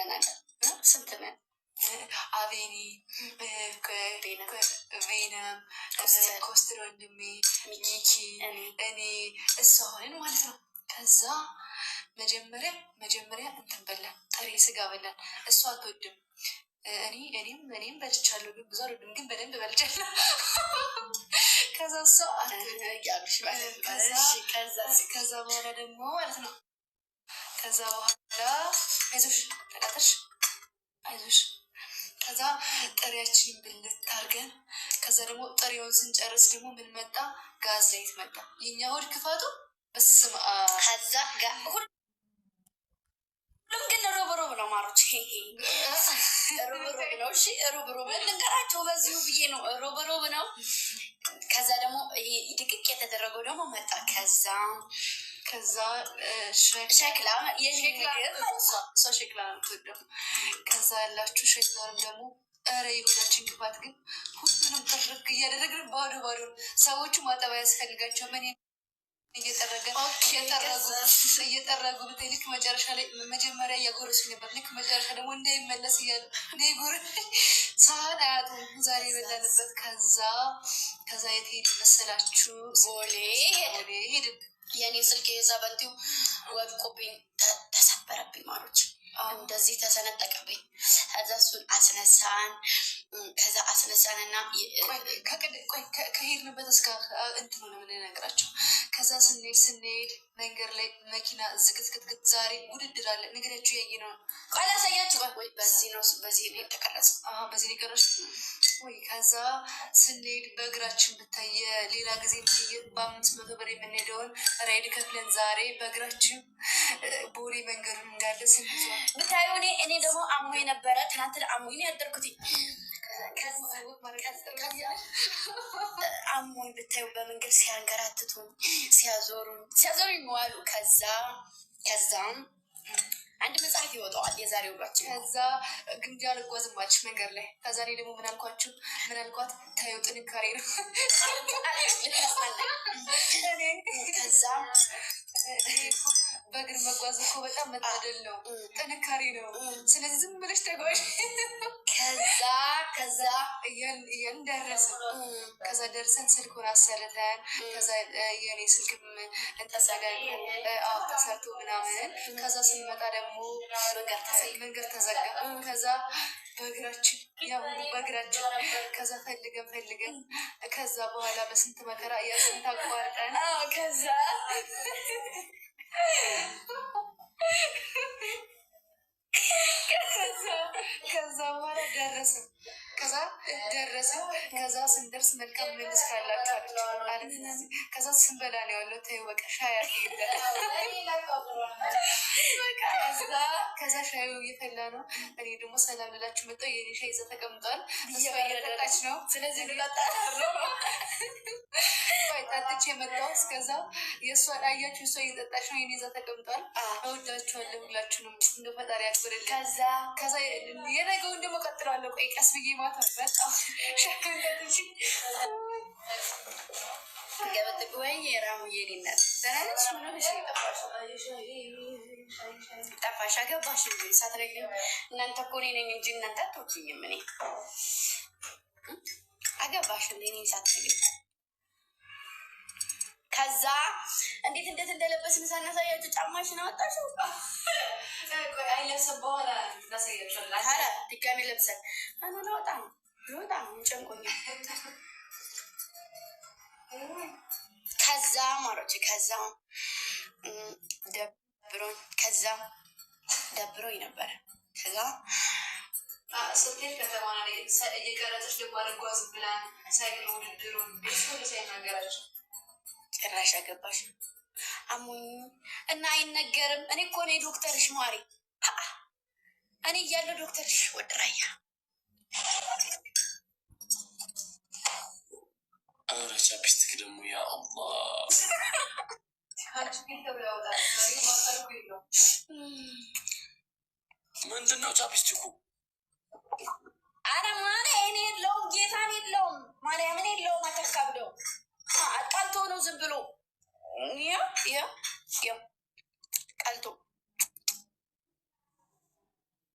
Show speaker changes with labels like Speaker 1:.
Speaker 1: ነን? ስንት ነን?
Speaker 2: አቤኒ ቬነም ኮስትር ወንድሜ ሚኪ እኔ እሷ ሆነን ማለት ነው። ከዛ መጀመሪያ እንትን በላን፣ ጥሬ ስጋ በላን። እሷ አትወድም። እኔም በልቻለሁ፣ ግን ብዙ አልወድም፣ ግን በደንብ በልቻለሁ። ከዛ እሷ ከዛ በኋላ ደግሞ ማለት ነው ከዛ በኋላ አይዞሽ ከዛ ጥሬያችንን ብልት አድርገን ከዛ ደግሞ ጥሬውን ስንጨርስ ደግሞ ምን መጣ? ጋዝ ላይት መጣ። የኛ ሆድ ክፋቱ በስመ አብ።
Speaker 1: ከዛ ሁሉም ግን ሮብሮብ ነው ማሮች፣ ሮብሮብ ነው። እሺ ሮብሮብ ልንገራቸው በዚሁ ብዬ ነው፣ ሮብሮብ ነው። ከዛ ደግሞ ድቅቅ የተደረገው ደግሞ መጣ። ከዛ ሸክላ
Speaker 2: እሷ ሸክላ ነው የምትወደው። ከዛ ያላችሁ ሸክላንም ደግሞ ኧረ የሆዳችን ክፋት ግን ሁሉንም ጥርግ እያደረግን ባዶ ሰዎቹ ማጠባ ያስፈልጋቸው ምን እየጠረጉ ብታይ ልክ መጨረሻ ላይ መጀመሪያ እያጎረሱ ነበር። ልክ መጨረሻ ደግሞ እንዳይመለስ እያሉ ጎረ ሳህን አያጡም ዛሬ የበላንበት። ከዛ የት ሄድ መሰላችሁ?
Speaker 1: ቦሌ
Speaker 2: ሄድን።
Speaker 1: የእኔ ስልክ የሰበንቲው ወድቆብኝ ተሰበረብኝ ማሮች፣ እንደዚህ ተሰነጠቀብኝ። ከዛ እሱን አስነሳን። ከዛ አስነሳንና
Speaker 2: ከሄድንበት እስከ እንትኑ ነው የምንነግራቸው። ከዛ ስንሄድ መንገድ ላይ መኪና ዝግትግትግት። ዛሬ ውድድር አለ ንገሪያችሁ። ያየ ነው
Speaker 1: ቃላሳያችሁ ወይ በዚህ ነው የተቀረጸ።
Speaker 2: በዚህ ሊቀረች ወይ። ከዛ ስንሄድ በእግራችን ብታይ ሌላ ጊዜ በ500 ብር የምንሄደውን ራይድ ከፍለን ዛሬ በእግራችን ቦሌ መንገዱን እንዳለ ስንዞ
Speaker 1: ብታዩ። እኔ ደግሞ አሞኝ ነበረ ትናንትና፣ አሞኝ ነው ያደርኩት። አሞኝ ብታዩ በመንገድ ሲያንገራትቱን ሲያዞሩኝ መዋሉ። ከዛም አንድ መጽሐፍ ይወጣዋል የዛሬ ውሏችን።
Speaker 2: ከዛ ግምጃ ልጓዝማች መንገድ ላይ። ከዛ እኔ ደግሞ ምን አልኳት? ታዩ ጥንካሬ ነው።
Speaker 1: ከዛ
Speaker 2: በእግር መጓዝ እኮ በጣም መታደል ነው፣ ጥንካሬ ነው። ስለዚህ ዝም ብለሽ ተጓዥ። ከዛ እያልን ደርሰን ስልኩን አሰርተን ከዛ የኔ ስልክም ተሰርቶ ምናምን። ከዛ ስንመጣ ደግሞ መንገድ ተዘጋ። ከዛ በእግራችን ከዛ ፈልገን ከዛ በኋላ በስንት መከራ ያስንት አቋርጠን ከዛ በኋላ ደረስን። ከዛ ስንደርስ መልካም መልስ ካላችሁ አለች። ከዛ ስንበላ ነው ያለው። ተይው በቃ ሻይ ከዛ ሻዩ እየፈላ ነው። እኔ ደግሞ ሰላም ልላችሁ መጣሁ። የኔ ሻይ ይዘው ተቀምጧል። እሷ እየጠጣች ነው። ስለዚህ ጠጥቼ የመጣሁ እስከዛ የእሷን አያችሁ፣ እሷ እየጠጣች ነው። የኔ ይዛ ተቀምጧል። እወዳችኋለሁ ሁላችሁንም። እንደ ፈጣሪ ያክብርልኝ። ከዛ የነገውን ደግሞ ቀጥለዋለሁ። ቆይ ቀስ ብዬ ማታ በጣም ሸከንከትሽ
Speaker 1: ገበጥ ወይ የራሙ የኔነት ደራሽ ምንሽ ጠፋሽ አገባሽ እንዴ? ሳትረግኝ እናንተ እኮ እኔ ነኝ እንጂ እናንተ አትወጪኝም። እኔ አገባሽ እንዴ? እኔ ሳትረግኝ ከዛ እንዴት እንደለበስን ሳናሳያችሁ ጫማሽን አወጣሽው።
Speaker 2: አይለብስም በኋላ እናሳያችሁ።
Speaker 1: ኧረ ድጋሜ ለብሰን አናወጣም ጨንቆኛል። ከዛ ማሮች ደብሮኝ ነበረ። ከዛ
Speaker 2: ስትሄድ ከተማ እየቀረጸች ልጓዝ ብላን ሳይክል ውድድሩን ቤተሰብ ሳይናገራቸው
Speaker 1: ጭራሽ አገባሽ አሞኝ እና አይነገርም። እኔ እኮ ነኝ ዶክተርሽ ማሪ። እኔ እያለሁ ዶክተርሽ ወድራያ
Speaker 3: ኧረ ቻፕስቲክ ደግሞ ያ አላህ ምንድን ነው ቻፕስቲኩ?
Speaker 1: አረ ማርያምን የለውም፣ ጌታን የለውም፣ ማርያምን የለውም። አተካብደው ቀልቶ ነው ዝም ብሎ ቀልቶ